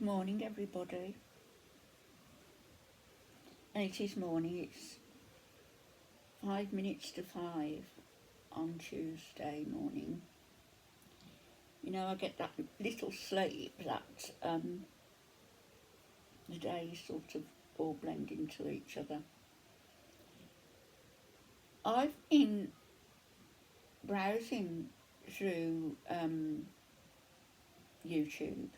morning, everybody. And it is morning, it's 5 minutes to 5 on Tuesday morning. You know, I get that little sleep that the days sort of all blend into each other. I've been browsing through YouTube,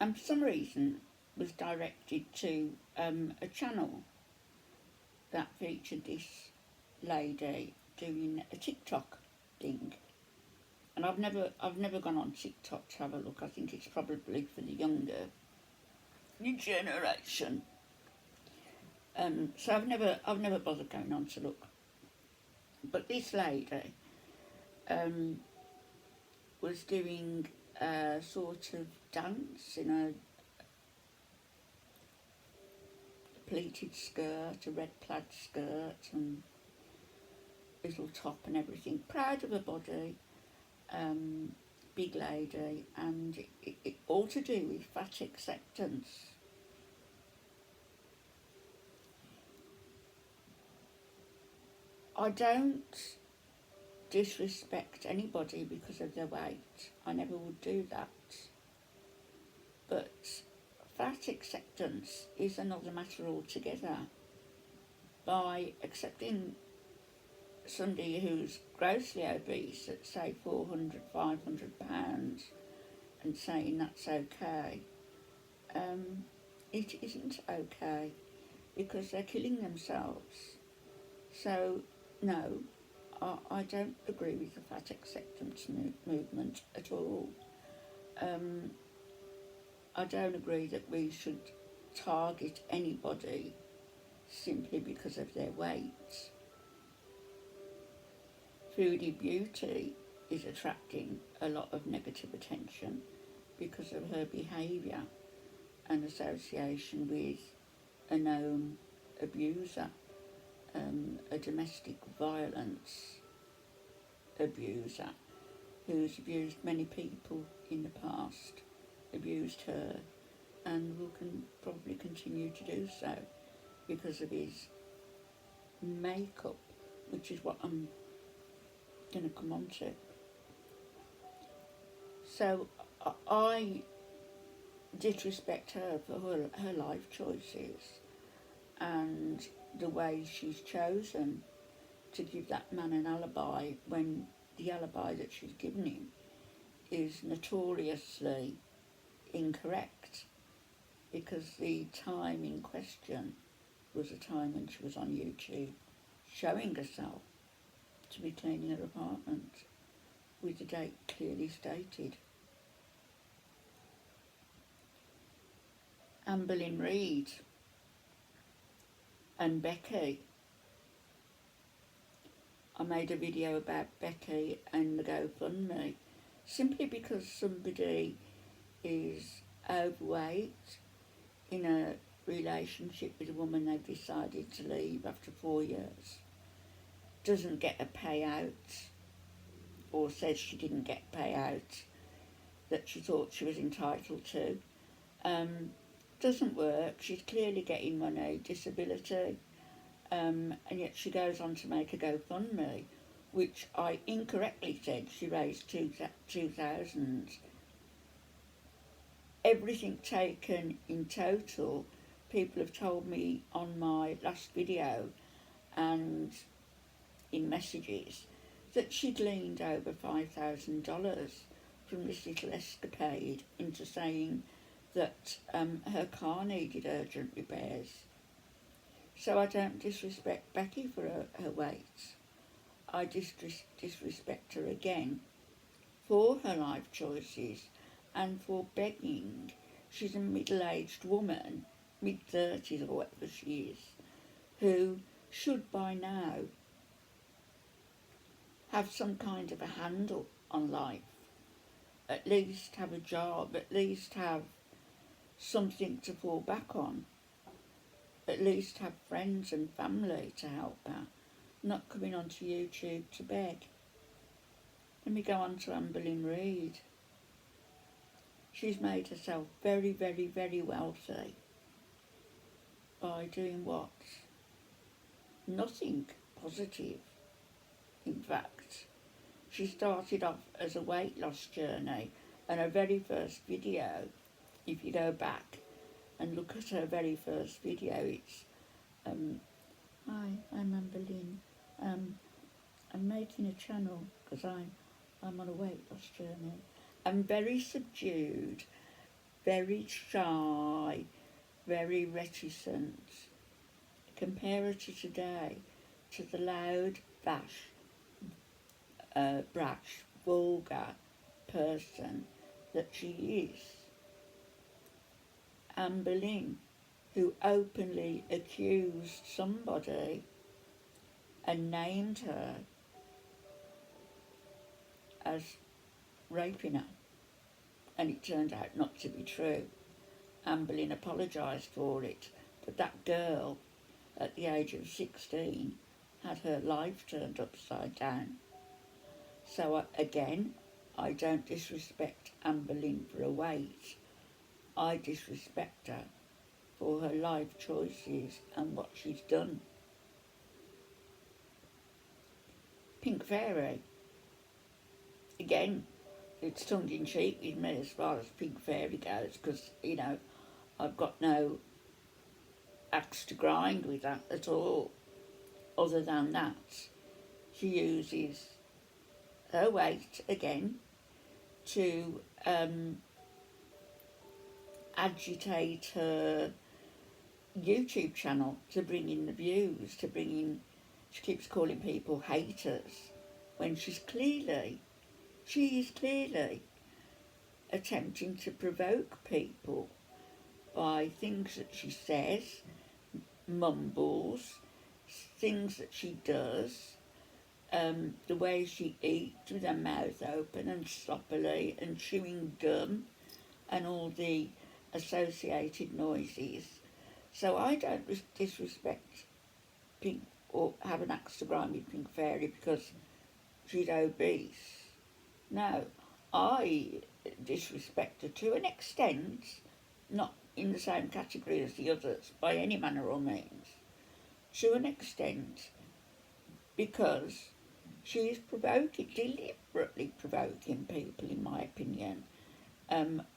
and for some reason was directed to a channel that featured this lady doing a TikTok thing. And I've never gone on TikTok to have a look. I think it's probably for the younger generation. So I've never bothered going on to look. But this lady was doing a sort of dance in a pleated skirt, a red plaid skirt, and little top and everything. Proud of her body, big lady, and it all to do with fat acceptance. I don't disrespect anybody because of their weight. I never would do that. But fat acceptance is another matter altogether. By accepting somebody who's grossly obese at say 400, 500 pounds and saying that's okay, it isn't okay because they're killing themselves. So no, I don't agree with the fat acceptance movement at all. I don't agree that we should target anybody simply because of their weight. Foodie Beauty is attracting a lot of negative attention because of her behaviour and association with a known abuser, a domestic violence abuser who's abused many people in the past, abused her, and will probably continue to do so because of his makeup, which is what I'm going to come on to. So I disrespect her for her life choices and the way she's chosen to give that man an alibi when the alibi that she's given him is notoriously incorrect, because the time in question was a time when she was on YouTube showing herself to be cleaning her apartment with the date clearly stated. AmberLynn and Becky. I made a video about Becky and the GoFundMe simply because somebody is overweight in a relationship with a woman they've decided to leave after 4 years, doesn't get a payout, or says she didn't get payout that she thought she was entitled to, doesn't work, she's clearly getting money, disability, and yet she goes on to make a GoFundMe, which I incorrectly said she raised 2,000. Everything taken in total, people have told me on my last video and in messages that she gleaned over $5,000 from this little escapade into saying that her car needed urgent repairs. So I don't disrespect Becky for her weight. I disrespect her again for her life choices and for begging. She's a middle-aged woman, mid-30s or whatever she is, who should by now have some kind of a handle on life, at least have a job, at least have something to fall back on, at least have friends and family to help her, not coming onto YouTube to beg. Let me go on to AmberLynn. she's made herself very, very, very wealthy by doing what? Nothing positive. In fact, she started off as a weight loss journey, and her very first video, if you go back and look at her very first video, it's hi, I'm AmberLynn. I'm making a channel because I'm on a weight loss journey. I'm very subdued, very shy, very reticent. Compare her to today, to the loud, brash, vulgar person that she is. AmberLynn, who openly accused somebody and named her as raping her, and it turned out not to be true. AmberLynn apologised for it, but that girl at the age of 16 had her life turned upside down. So again, I don't disrespect AmberLynn for her weight. I disrespect her for her life choices and what she's done. Pink Fairy, again, it's tongue-in-cheek with me as far as Pink Fairy goes, because, you know, I've got no axe to grind with that at all. Other than that, she uses her weight again to agitate her YouTube channel, to bring in the views, to bring in, she keeps calling people haters, when she is clearly attempting to provoke people by things that she says, mumbles, things that she does, the way she eats with her mouth open and sloppily and chewing gum and all the associated noises. So I don't disrespect Pink or have an axe to grind with Pink Fairy because she's obese. No, I disrespect her to an extent, not in the same category as the others by any manner or means, to an extent, because she is deliberately provoking people, in my opinion,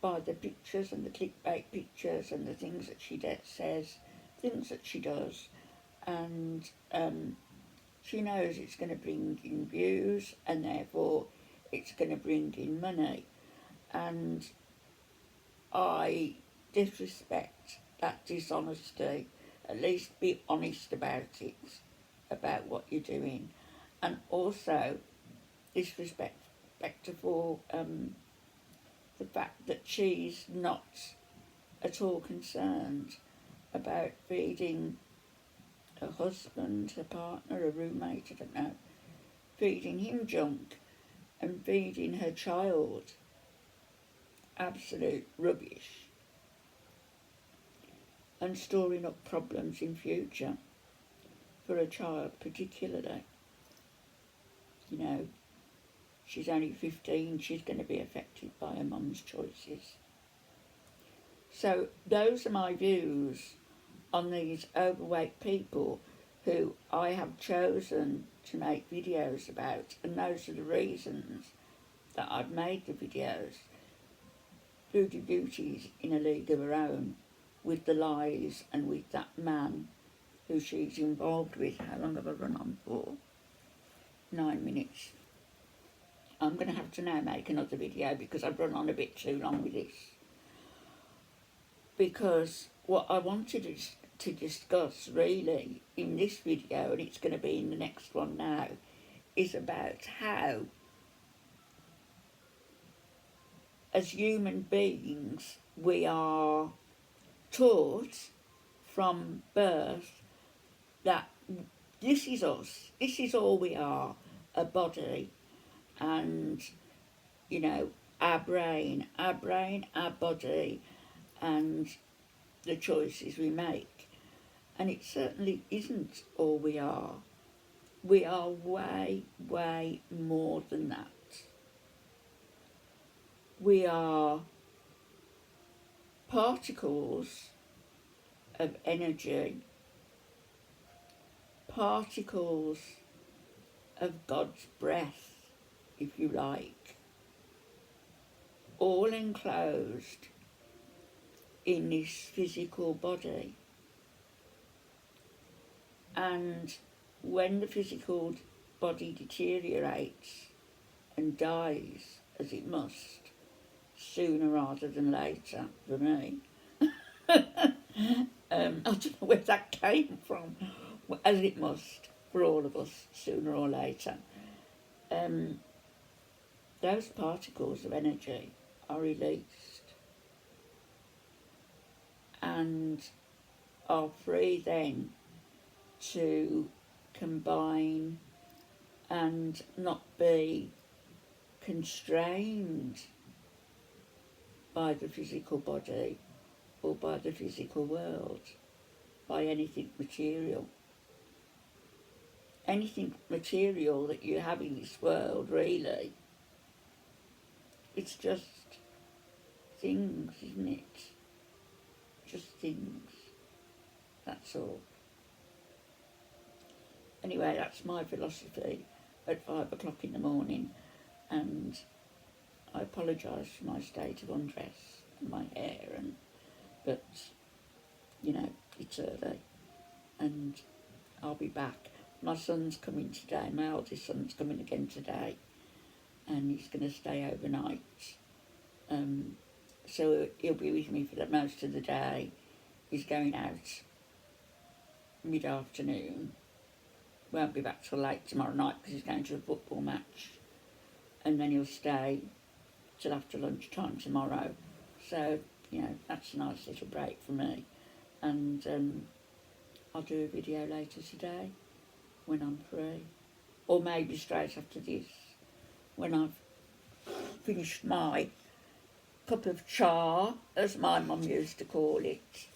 by the pictures and the clickbait pictures and the things that she says, things that she does, and she knows it's going to bring in views and therefore it's going to bring in money. And I disrespect that dishonesty. At least be honest about it, about what you're doing. And also disrespect for the fact that she's not at all concerned about feeding her husband, her partner, her roommate, I don't know, feeding him junk and feeding her child absolute rubbish and storing up problems in future for a child particularly. You know, she's only 15, she's going to be affected by her mum's choices. So those are my views on these overweight people who I have chosen to make videos about, and those are the reasons that I've made the videos. Foodie Beauty's in a league of her own with the lies and with that man who she's involved with. How long have I run on for? 9 minutes. I'm going to have to now make another video because I've run on a bit too long with this. Because what I wanted to discuss really in this video, and it's going to be in the next one now, is about how as human beings we are taught from birth that this is us, this is all we are, a body, and, you know, our brain, our body, and the choices we make. And it certainly isn't all we are. We are way, way more than that. We are particles of energy, particles of God's breath, if you like, all enclosed in this physical body. And when the physical body deteriorates and dies, as it must, sooner rather than later, for me, I don't know where that came from, as it must, for all of us, sooner or later, those particles of energy are released and are free then to combine and not be constrained by the physical body or by the physical world, by anything material. Anything material that you have in this world, really, it's just things, isn't it? Just things. That's all. Anyway, that's my philosophy at 5 o'clock in the morning, and I apologise for my state of undress and my hair, but you know, it's early, and I'll be back. My son's coming today, my eldest son's coming again today, and he's going to stay overnight. So he'll be with me for the most of the day. He's going out mid-afternoon. Won't be back till late tomorrow night because he's going to a football match. And then he'll stay till after lunchtime tomorrow. So, you know, that's a nice little break for me. And I'll do a video later today when I'm free. Or maybe straight after this, when I've finished my cup of cha, as my mum used to call it.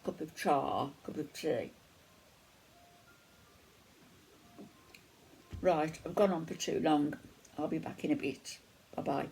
Cup of cha, cup of tea. Right, I've gone on for too long. I'll be back in a bit. Bye-bye.